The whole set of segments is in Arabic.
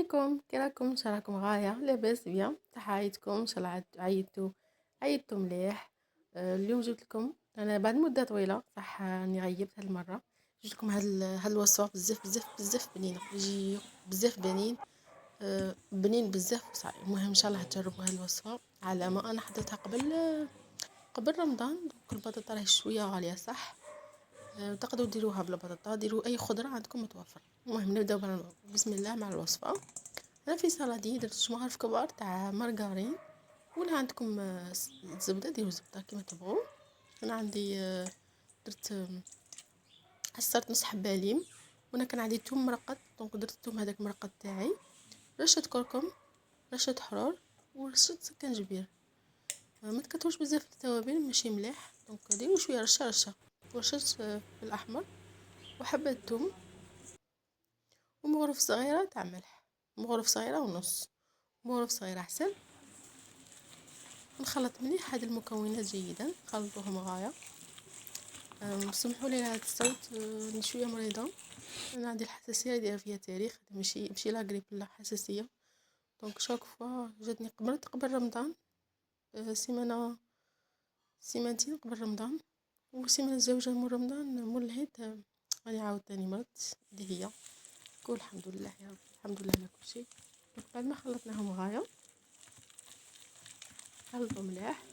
عليكم، كي راكم؟ ان شاء راكم غايه لاباس بيان؟ تحياتكم ان شاء الله عيطتوا مليح. اليوم جبت لكم انا بعد مده طويله صح اني غيبت هاد المره. جبت لكم هاد الوصفه بزاف بنينه، يجي بزاف بنين. بنين بزاف وصعيب. المهم ان شاء الله تجربوا هاد الوصفه على ما انا حضرتها قبل رمضان. دوك البطاطا راهي شويه غاليه صح. تقدروا ديروها بلا بطاطا، ديروا اي خضره عندكم متوفر. المهم نبداو بسم الله مع الوصفه. انا في سلطه درت شمعرف كبار تاع مارغرين، ولا عندكم زبده ديروا زبده كيما تبغوا. انا عندي درت عصرت نص حبه ليم، وانا كان عندي توم مرقد دونك درت الثوم هذاك مرقد تاعي، رشه كركم، رشه حرور، ورشه سكنجبير. ما تكتروش بزاف التوابل ماشي مليح، دونك ديروا شويه رشه ورشه الاحمر وحبه ثوم ومغرف صغيره تاع ملح، مغرف صغيره ونص، مغرف صغيره احسن. نخلط مليح هذه المكونات جيدا، خلطوهم غايه. سمحوا لي هذا الصوت، شويه مريضه، انا عندي الحساسيه دايره فيها تاريخ، ماشي لا غريب لا حساسيه. دونك شاك فوا جاتني قبل رمضان، سيمانه سيمانتين قبل رمضان، وسيمانه زوجة من رمضان مول العيد. راني عاود تاني مرضت اللي هي كل الحمد لله يا رب، الحمد لله على كل شيء. بعد ما خلطناهم غايه خلطوا مليح.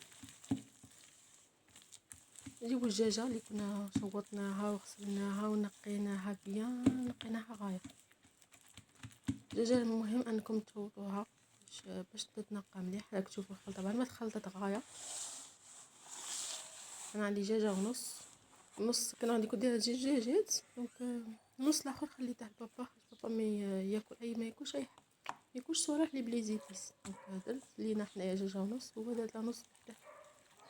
نجيبو الدجاجه اللي كنا شوطناها وغسلناها ونقيناها بيان، نقيناها غايه. الدجاجه المهم انكم تشوطوها باش تتنقى مليح. راك تشوفوا الخلطه بعد ما تخلطت غايه. انا عندي دجاجه ونص كان عندي كدير دجاجات، دونك نص الاخر خليته لبابا. بابا ما ياكل ما ياكلش اي حاجه، ما ياكلش صوالح لي بليزيتيس. دونك درت لينا حنايا دجاجه ونص، هو درت له نص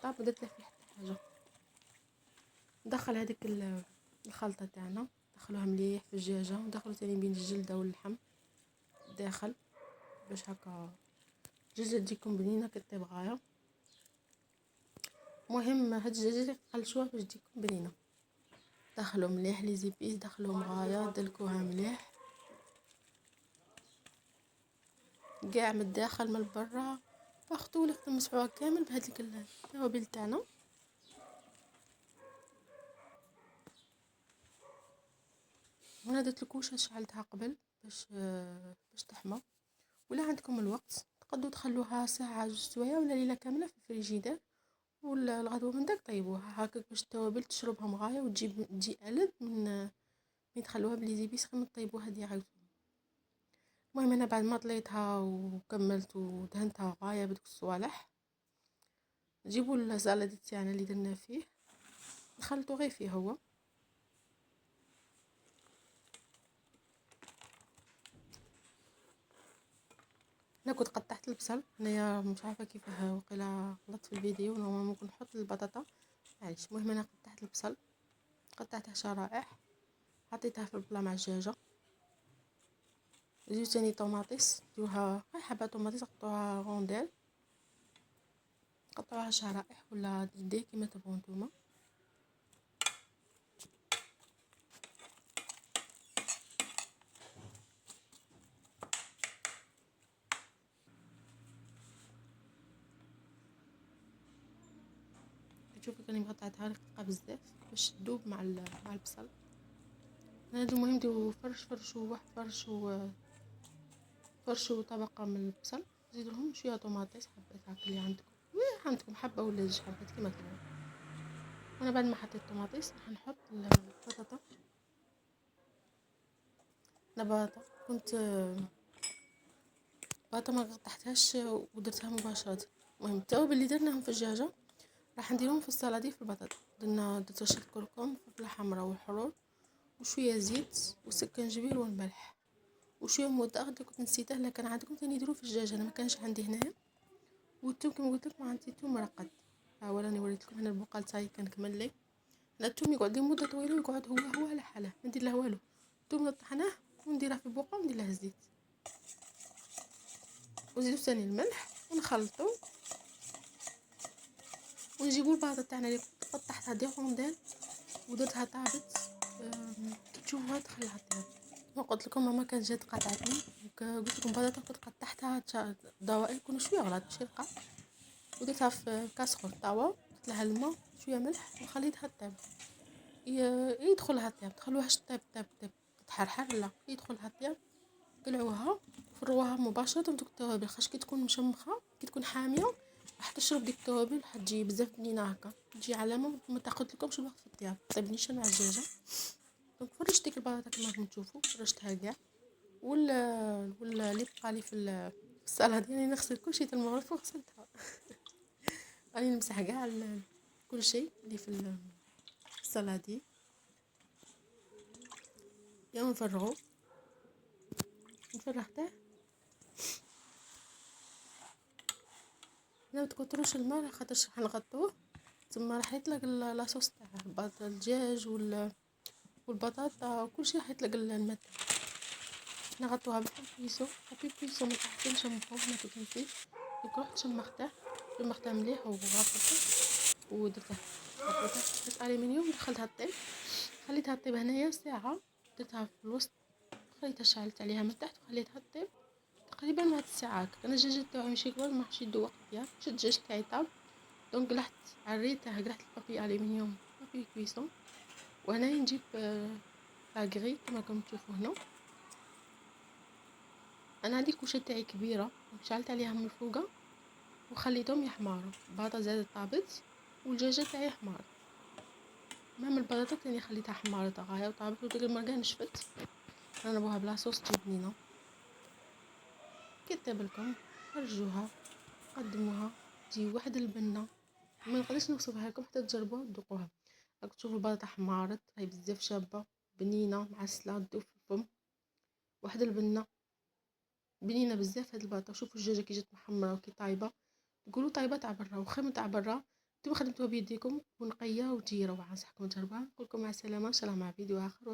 طاب، درت له فيه حتى حاجه. ندخل هذيك الخلطه تاعنا، دخلوها مليح في الدجاجه، ودخلوا تاني بين الجلده واللحم داخل باش هكا الدجاجه تجيكم بنينه كطيب غايه. مهم هاد الدجاجه تقلشوها باش تجيكم بنينه. دخلوا مليح لي زيبيس، دخلوهم غايه، دلكوها مليح كاع من الداخل من برا. واخدوا لي تمسحوها كامل بهذيك التوابل تاعنا. وانا درت الكوشه شعلتها قبل باش تحمى. ولا عندكم الوقت تقدروا تخلوها ساعه جوج سوايع ولا ليله كامله في الفريجيدير، ولا الغدوه من داك طيبوها هكاك باش التوابل تشربهم غايه تجي ألذ من تخلوها بلي زيبيس خير من طيبوها ديريكت. المهم انا بعد ما طليتها وكملت ودهنتها غايه بدوك الصوالح، نجيبوا الزلادي تاعنا اللي درنا فيه نخلطو غير فيه هو. انا كنت قطعت البصل، هنايا مش عارفه كيفاه وقيلا غلطت في الفيديو، نورمالمون ممكن نحط البطاطا معليش. المهم انا قطعت البصل، قطعته شرائح، حطيتها في البلا مع الدجاجه. زيد ثاني طوماطيس، ديروها غير حبه طوماطيس قطعوها غونديل، قطعوها شرائح ولا دي كيما تبغوا نتوما. تشوفوا كاني مقطعتها رقيقه بزاف باش تذوب مع البصل. هذا المهم ديروا فرشوا واحد فرشوا طبقه من البصل، زيدوا لهم شويه طوماطيس حبات هكا اللي عندكم حبه ولا زوج حبات كيما تبغوا. وانا بعد ما حطيت الطوماطيس راح نحط البطاطا. البطاطا كنت بطاطا ما قطعتهاش ودرتها مباشره. المهم التوابل اللي درناهم في الدجاجه راح نديرهم في السلطه في البطاطا. درت رشه كركم، فلفله حمراء والحرور، وشويه زيت وسكنجبير والملح، وشويه مودة اللي كنت نسيته. لا كان عندكم ثاني ديروه في الدجاجه، انا ما كانش عندي هنايا. والثوم كما قلت لكم عندي ثوم مرقد. وراني وريت لكم هنا البقال تاعي كان كمل لي. لا الثوم يقعد لي مده طويله ويقعد هو على حاله، ما ندير له والو. الثوم طحناه ونديره في البقال وندير له الزيت وزيدو ثاني الملح ونخلطو. ونجيبو البطاطا تاعنا اللي قطعتها دي رونديل ودرتها طابت، تشوفوها تخليها طيب. ما قلت لكم ماما كانت جات قطعتني، قلت لكم بطاطا كنت قطعتها دوائر يكونوا شويه غلاط ماشي رقاق، وديتها في كاسرول طاوه، درت لها الماء شويه ملح وخليتها طيب. يدخلها الطياب، تخلوهاش طيب طيب طيب تتحرحر، لا يدخلها الطياب، قلعوها فروها مباشره دوك التوابل، خاش كي تكون مشمخه كي تكون حاميه راح تشرب ديك التوابل، حتجي بزاف بنينه هكا، تجي علامه ما تاخذلكمش الوقت في الطياب، طيبنيش مع الدجاجه. دونك فرشت ديك البطاطا كما راكم تشوفوا، فرشتها كاع، ولا اللي بقى لي في السلطه يعني نغسل كلشي تاع المغرف وغسلتها. راني نمسح كاع كلشي اللي في السلادي، يا نفرغو نفرغ لا متكتروش الماء خاطرش راح نغطوه، ثم راح يطلق لاصوص تاع الدجاج والبطاطا وكلشي راح يطلق الماء. نغطوها بالبيسو من تحت نشمخو ما تنسيش. دوك رحت شمخته مليح وغطيته ودرته درت الومنيوم دخلتها طيب، خليتها طيب هنايا ساعه، درتها في الوسط، خليتها شعلت عليها من تحت وخليتها طيب تقريبا واحد الساعه. انا الدجاج تاعي ماشي كبر ما حش يدو وقت يا شد الدجاج تاعي طاب، دونك قلعت عريته قلعت البابي الومنيوم بابي كويسون. وهنايا نجيب لاغري كما راكم تشوفوا هنا، انا عندي كوشه تاعي كبيره شعلت عليها من الفوقه وخليتهم يحمروا، البطاطا زادت طابت والدجاجه تاعي حمار، مام البطاطا تاني خليتها حمارة غايه وطابت وديك المرقه نشفت، نضربوها بلا صوص تجي بنينه. كي طيبلكم رجوها قدموها تجي واحد البنه، ما نقدرش نوصفها لكم حتى تجربوها وتذوقوها. راك تشوفوا البطاطا حمارت هاي بزاف شابه بنينه معسله تذوب في الفم، واحد البنه بنينه بزاف. هاد البطاطا شوفوا الدجاجه كي جات محمره وكي طايبه تقولوا طايبه تاع برا وخير من تاع برا، نتوما خدمتوها بيديكم ونقيه وتجي روعه. نصحكم تجربوها. نقولكم مع السلامه ان شاء الله مع فيديو اخر.